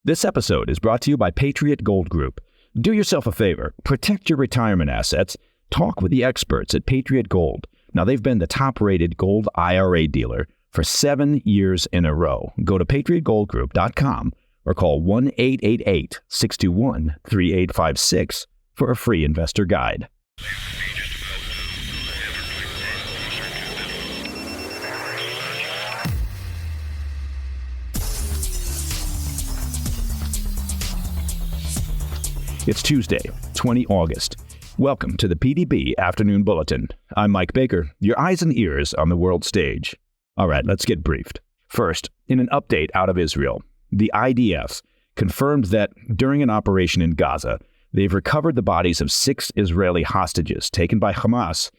This episode is brought to you by Patriot Gold Group. Do yourself a favor, protect your retirement assets, talk with the experts at Patriot Gold. Now, they've been the top-rated gold IRA dealer for 7 years in a row. Go to patriotgoldgroup.com or call 1-888-621-3856 for a free investor guide. It's Tuesday, 20 August. Welcome to the PDB Afternoon Bulletin. I'm Mike Baker, your eyes and ears on the world stage. All right, let's get briefed. First, in an update out of Israel, the IDF confirmed that during an operation in Gaza, they've recovered the bodies of 6 Israeli hostages taken by Hamas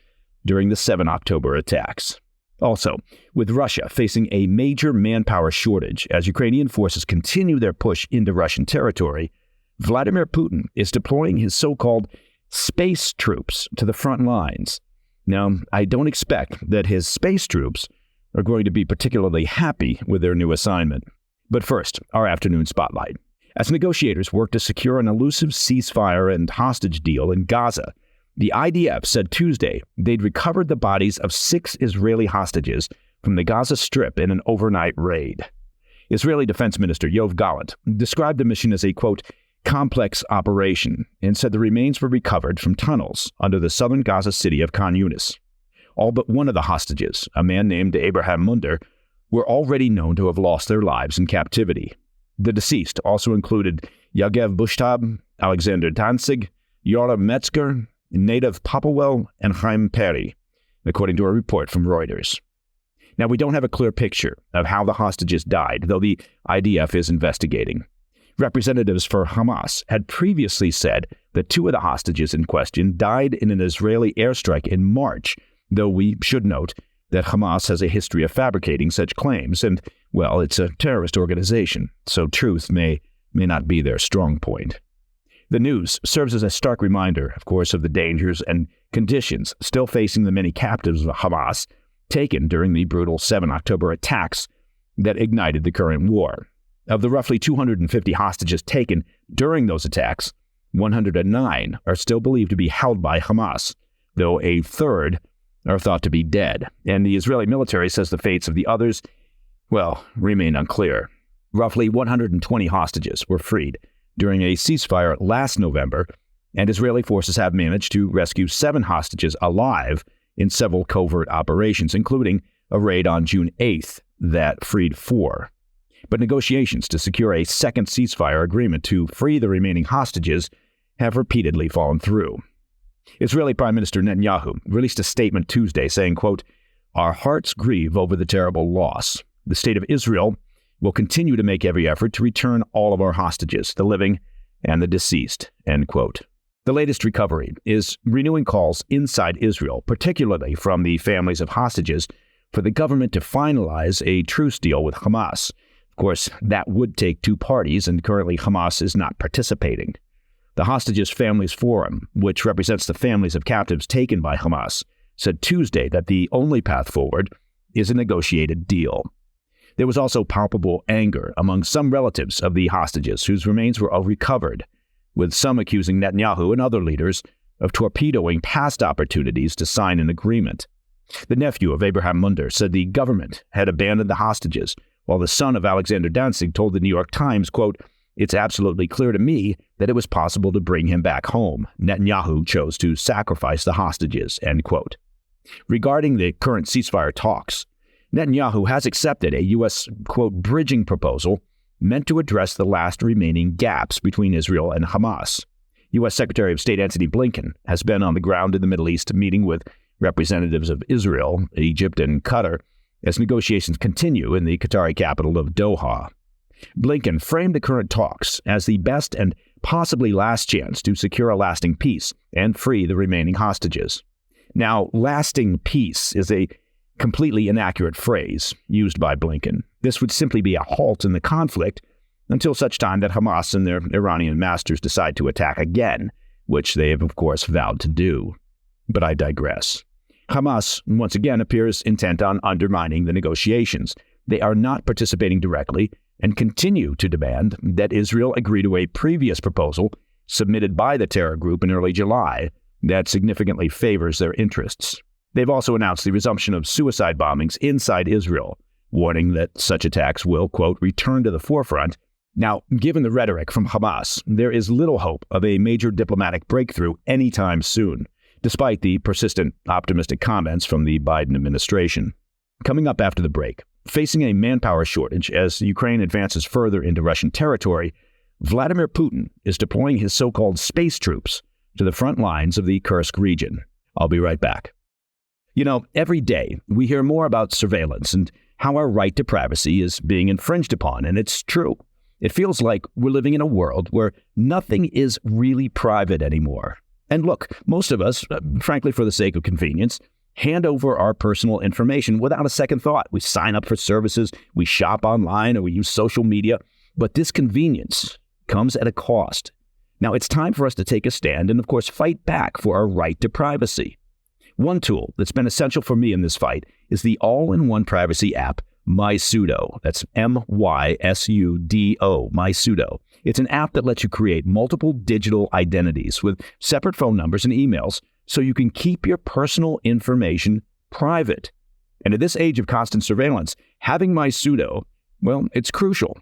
during the 7 October attacks. Also, with Russia facing a major manpower shortage as Ukrainian forces continue their push into Russian territory, Vladimir Putin is deploying his so-called space troops to the front lines. Now, I don't expect that his space troops are going to be particularly happy with their new assignment. But first, our afternoon spotlight. As negotiators work to secure an elusive ceasefire and hostage deal in Gaza, the IDF said Tuesday they'd recovered the bodies of 6 Israeli hostages from the Gaza Strip in an overnight raid. Israeli Defense Minister Yoav Gallant described the mission as a, quote, complex operation, and said the remains were recovered from tunnels under the southern Gaza city of Khan Yunis. All but one of the hostages, a man named Abraham Munder, were already known to have lost their lives in captivity. The deceased also included Yagev Bushtab, Alexander Danzig, Yoram Metzger, Nadav Popowell, and Chaim Peri, according to a report from Reuters. Now, we don't have a clear picture of how the hostages died, though the IDF is investigating. Representatives for Hamas had previously said that 2 of the hostages in question died in an Israeli airstrike in March, though we should note that Hamas has a history of fabricating such claims, and, well, it's a terrorist organization, so truth may not be their strong point. The news serves as a stark reminder, of course, of the dangers and conditions still facing the many captives of Hamas taken during the brutal 7 October attacks that ignited the current war. Of the roughly 250 hostages taken during those attacks, 109 are still believed to be held by Hamas, though a third are thought to be dead, and the Israeli military says the fates of the others, well, remain unclear. Roughly 120 hostages were freed during a ceasefire last November, and Israeli forces have managed to rescue 7 hostages alive in several covert operations, including a raid on June 8th that freed 4. But negotiations to secure a second ceasefire agreement to free the remaining hostages have repeatedly fallen through. Israeli Prime Minister Netanyahu released a statement Tuesday saying, quote, "Our hearts grieve over the terrible loss. The state of Israel will continue to make every effort to return all of our hostages, the living and the deceased," end quote. The latest recovery is renewing calls inside Israel, particularly from the families of hostages, for the government to finalize a truce deal with Hamas. Of course, that would take 2 parties, and currently Hamas is not participating. The Hostages Families Forum, which represents the families of captives taken by Hamas, said Tuesday that the only path forward is a negotiated deal. There was also palpable anger among some relatives of the hostages whose remains were all recovered, with some accusing Netanyahu and other leaders of torpedoing past opportunities to sign an agreement. The nephew of Abraham Munder said the government had abandoned the hostages, while the son of Alexander Danzig told the New York Times, quote, "It's absolutely clear to me that it was possible to bring him back home. Netanyahu chose to sacrifice the hostages," end quote. Regarding the current ceasefire talks, Netanyahu has accepted a U.S., quote, bridging proposal meant to address the last remaining gaps between Israel and Hamas. U.S. Secretary of State Antony Blinken has been on the ground in the Middle East meeting with representatives of Israel, Egypt, and Qatar as negotiations continue in the Qatari capital of Doha. Blinken framed the current talks as the best and possibly last chance to secure a lasting peace and free the remaining hostages. Now, lasting peace is a completely inaccurate phrase used by Blinken. This would simply be a halt in the conflict until such time that Hamas and their Iranian masters decide to attack again, which they have, of course, vowed to do. But I digress. Hamas, once again, appears intent on undermining the negotiations. They are not participating directly, and continue to demand that Israel agree to a previous proposal submitted by the terror group in early July that significantly favors their interests. They've also announced the resumption of suicide bombings inside Israel, warning that such attacks will, quote, return to the forefront. Now, given the rhetoric from Hamas, there is little hope of a major diplomatic breakthrough anytime soon, despite the persistent optimistic comments from the Biden administration. Coming up after the break, facing a manpower shortage as Ukraine advances further into Russian territory, Vladimir Putin is deploying his so-called space troops to the front lines of the Kursk region. I'll be right back. You know, every day we hear more about surveillance and how our right to privacy is being infringed upon, and it's true. It feels like we're living in a world where nothing is really private anymore. And look, most of us, frankly for the sake of convenience, hand over our personal information without a second thought. We sign up for services, we shop online, or we use social media. But this convenience comes at a cost. Now, it's time for us to take a stand and, of course, fight back for our right to privacy. One tool that's been essential for me in this fight is the all-in-one privacy app, MySudo. That's M-Y-S-U-D-O, MySudo. It's an app that lets you create multiple digital identities with separate phone numbers and emails so you can keep your personal information private. And at this age of constant surveillance, having MySudo, well, it's crucial.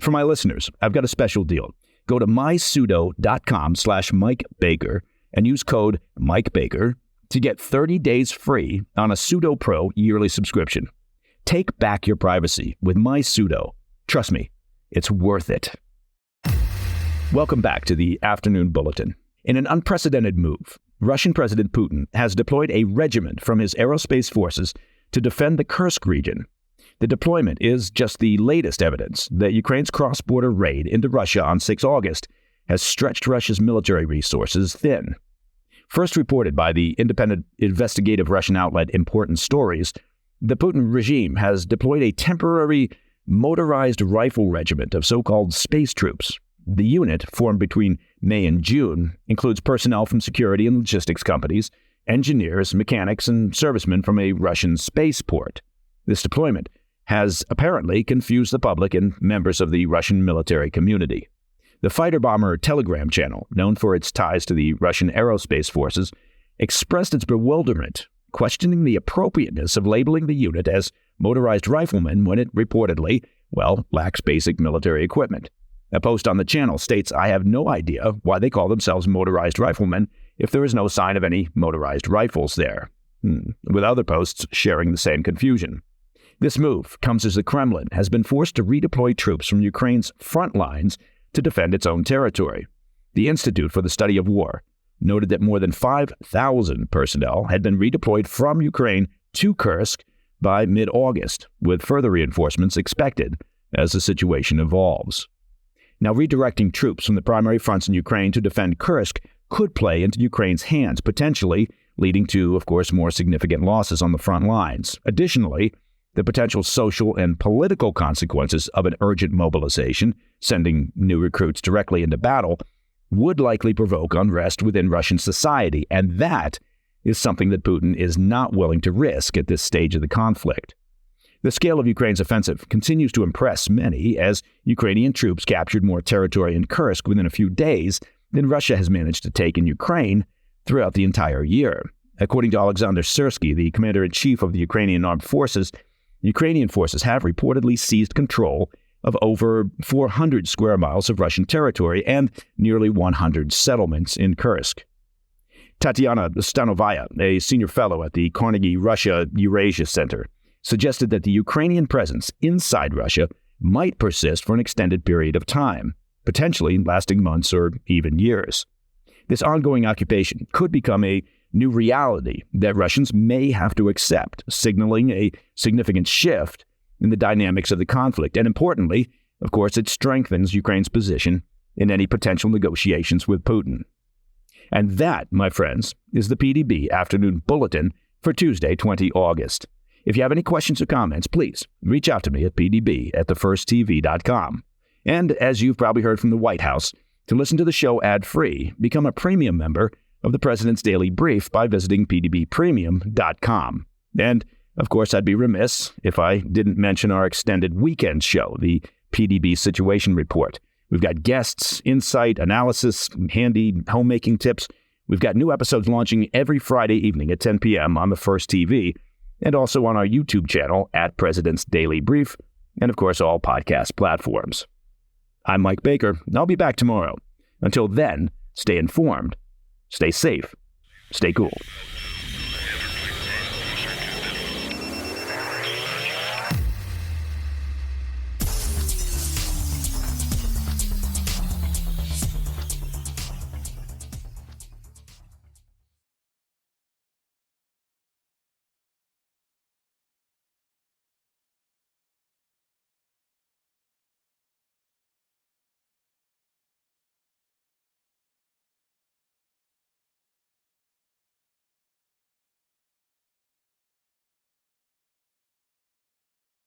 For my listeners, I've got a special deal. Go to mysudo.com/MikeBaker and use code MikeBaker to get 30 days free on a Sudo Pro yearly subscription. Take back your privacy with MySudo. Trust me, it's worth it. Welcome back to the Afternoon Bulletin. In an unprecedented move, Russian President Putin has deployed a regiment from his aerospace forces to defend the Kursk region. The deployment is just the latest evidence that Ukraine's cross-border raid into Russia on 6 August has stretched Russia's military resources thin. First reported by the independent investigative Russian outlet Important Stories, the Putin regime has deployed a temporary motorized rifle regiment of so-called space troops. The unit, formed between May and June, includes personnel from security and logistics companies, engineers, mechanics, and servicemen from a Russian spaceport. This deployment has apparently confused the public and members of the Russian military community. The fighter-bomber Telegram channel, known for its ties to the Russian aerospace forces, expressed its bewilderment, questioning the appropriateness of labeling the unit as motorized riflemen when it reportedly, lacks basic military equipment. A post on the channel states, "I have no idea why they call themselves motorized riflemen if there is no sign of any motorized rifles there," with other posts sharing the same confusion. This move comes as the Kremlin has been forced to redeploy troops from Ukraine's front lines to defend its own territory. The Institute for the Study of War noted that more than 5,000 personnel had been redeployed from Ukraine to Kursk by mid-August, with further reinforcements expected as the situation evolves. Now, redirecting troops from the primary fronts in Ukraine to defend Kursk could play into Ukraine's hands, potentially leading to, of course, more significant losses on the front lines. Additionally, the potential social and political consequences of an urgent mobilization, sending new recruits directly into battle, would likely provoke unrest within Russian society, and that is something that Putin is not willing to risk at this stage of the conflict. The scale of Ukraine's offensive continues to impress many, as Ukrainian troops captured more territory in Kursk within a few days than Russia has managed to take in Ukraine throughout the entire year. According to Alexander Syrsky, the commander-in-chief of the Ukrainian armed forces, Ukrainian forces have reportedly seized control of over 400 square miles of Russian territory and nearly 100 settlements in Kursk. Tatiana Stanovaya, a senior fellow at the Carnegie Russia Eurasia Center, suggested that the Ukrainian presence inside Russia might persist for an extended period of time, potentially lasting months or even years. This ongoing occupation could become a new reality that Russians may have to accept, signaling a significant shift in the dynamics of the conflict. And importantly, of course, it strengthens Ukraine's position in any potential negotiations with Putin. And that, my friends, is the PDB Afternoon Bulletin for Tuesday, 20 August. If you have any questions or comments, please reach out to me at pdb@thefirsttv.com. And as you've probably heard from the White House, to listen to the show ad-free, become a premium member of the President's Daily Brief by visiting pdbpremium.com. And, of course, I'd be remiss if I didn't mention our extended weekend show, the PDB Situation Report. We've got guests, insight, analysis, handy homemaking tips. We've got new episodes launching every Friday evening at 10 p.m. on the First TV, and also on our YouTube channel at President's Daily Brief, and of course all podcast platforms. I'm Mike Baker, and I'll be back tomorrow. Until then, stay informed, stay safe, stay cool.